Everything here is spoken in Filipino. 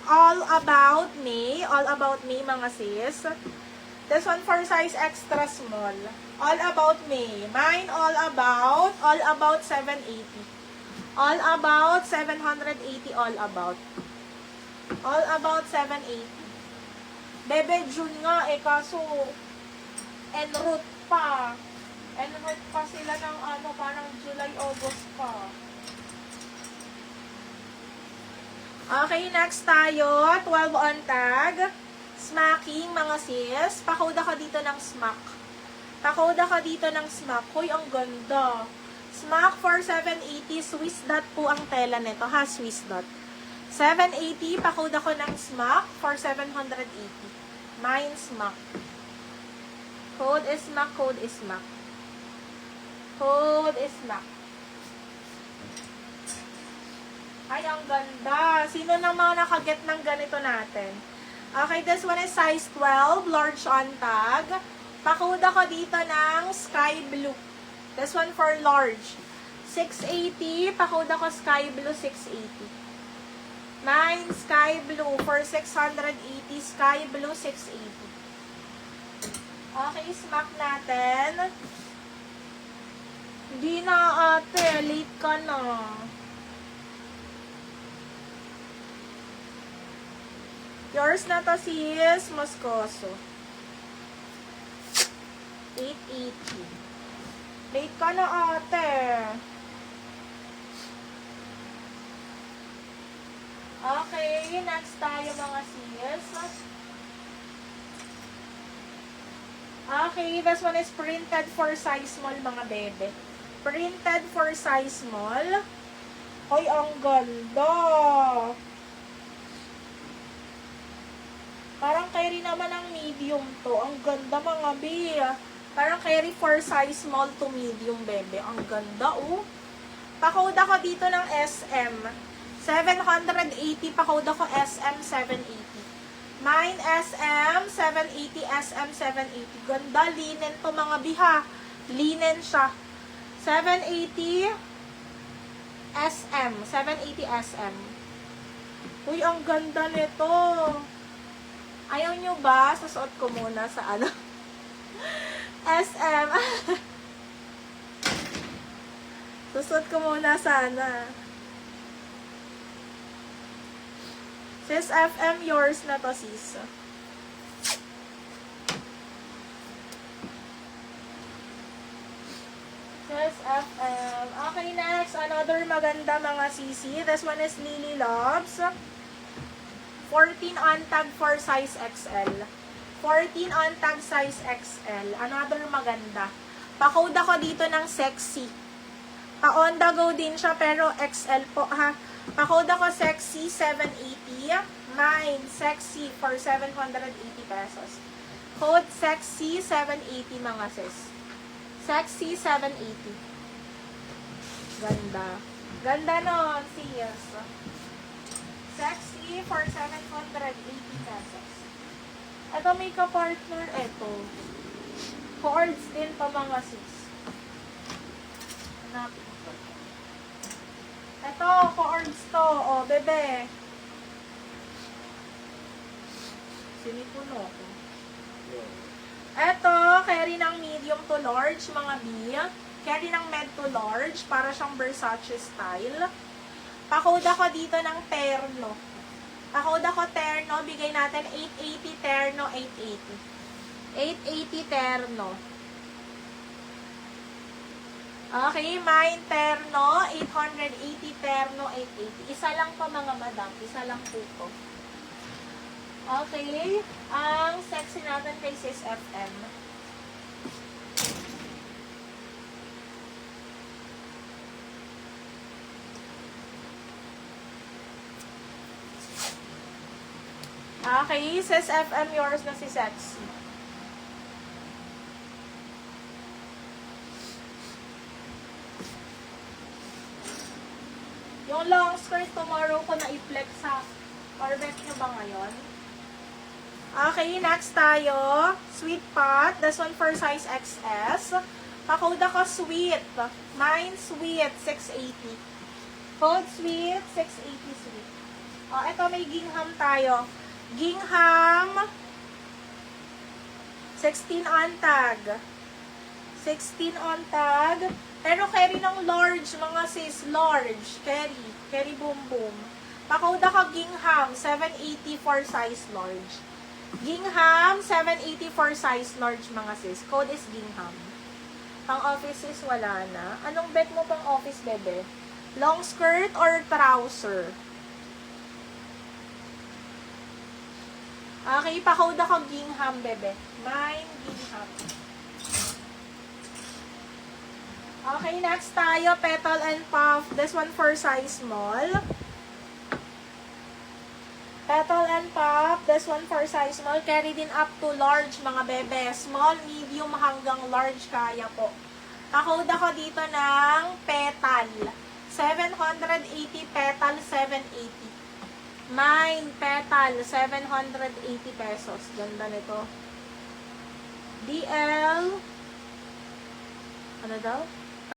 All About Me. All About Me, mga sis. This one for size extra small. All About Me. Mine, All About 780. All About 780, All About. All About 780. Bebe, June nga eh, kaso en route pa. En route pa sila ng ano, parang July, August pa. Okay, next tayo. 12 on tag. Smacking, mga sis. Pakode ka dito ng smack. Pakode ka dito ng smack. Hoy, ang ganda. Smack for 780. Swiss dot po ang tela nito, ha? Swiss dot. 780. Pakode ko ng smack for 780. Mine smack. Code is smack. Code is smack. Code is smack. Ay, ang ganda. Sino na mga nakaget ng ganito natin? Okay, this one is size 12, large on tag. Pakode ko dito ng sky blue. This one for large. 680, pakode ko sky blue 680. Mine, sky blue for 680, sky blue 680. Okay, smack natin. Hindi na ate, late ka na. Yours na to sis, Moscoso. 880. Late ka na ate. Okay, next tayo mga sis. Okay, this one is printed for size small, mga bebe. Printed for size small. Hoy, ang ganda. Parang carry naman ang medium to. Ang ganda, mga be. Parang carry for size small to medium, bebe. Ang ganda, oh. Pakode ko dito ng SM. 780, pakode ko SM 780. Mine SM 780, SM 780. Ganda, linen to, mga biha. Linen siya. 780 SM. 780 SM. Uy, ang ganda nito. Ayaw nyo ba? Susuot ko muna sa ano? SM. Susuot ko muna sa ano? Sis FM, yours na to, sis. Sis FM. Okay, next. Another maganda, mga sisi. This one is Lily Loves. 14 on tag for size XL. 14 on tag size XL. Another maganda. Pakode ko dito ng sexy. Pa-on the go din siya, pero XL po, ha. Pakode ko sexy 780. Mine sexy for 780 pesos. Code sexy 780, mga sis. Sexy 780. Ganda. Ganda nun, sis. Sexy for 780 pesos. Ito, may ka-partner. Ito. Cords din pa, mga sis. Hanapin ko. Ito, cords to. O, bebe. Sinipuno ko. Ito, carry ng medium to large, mga B. Carry ng med to large, para siyang Versace style. Pakode ko dito ng terno. Pakode ko terno, bigay natin 880 terno, 880. 880 terno. Okay, mine terno, 880 terno, 880. Isa lang pa, mga madam, isa lang po po. Okay, ang sexy natin kay Sis FM. Okay, Sis FM, yours na si Sexy. Yung long skirt tomorrow ko na i-flex sa Orbet nyo ba ngayon? Okay, next tayo. Sweet pot. This one for size XS. Pakode ko sweet. Mine sweet, 680. Code sweet, 680 sweet. Oh, ito may gingham tayo. Gingham 16 on tag. 16 on tag. Pero carry ng large, mga sis. Large. Carry. Carry boom boom. Pakauda ka gingham. 780 for size large. Gingham, 780 for size large, mga sis. Code is gingham. Pang office is wala na. Anong bet mo pang office, bebe? Long skirt or trouser? Okay, pakauda ka gingham, bebe. Mine, gingham. Okay, next tayo, petal and puff. This one for size small. Petal and puff. This one for size small. Carry din up to large, mga bebe. Small, medium, hanggang large kaya po. Pakauda ko dito ng petal. 780 petal, 780. Mine, petal, 780 pesos. Ganda nito. DL, ano daw?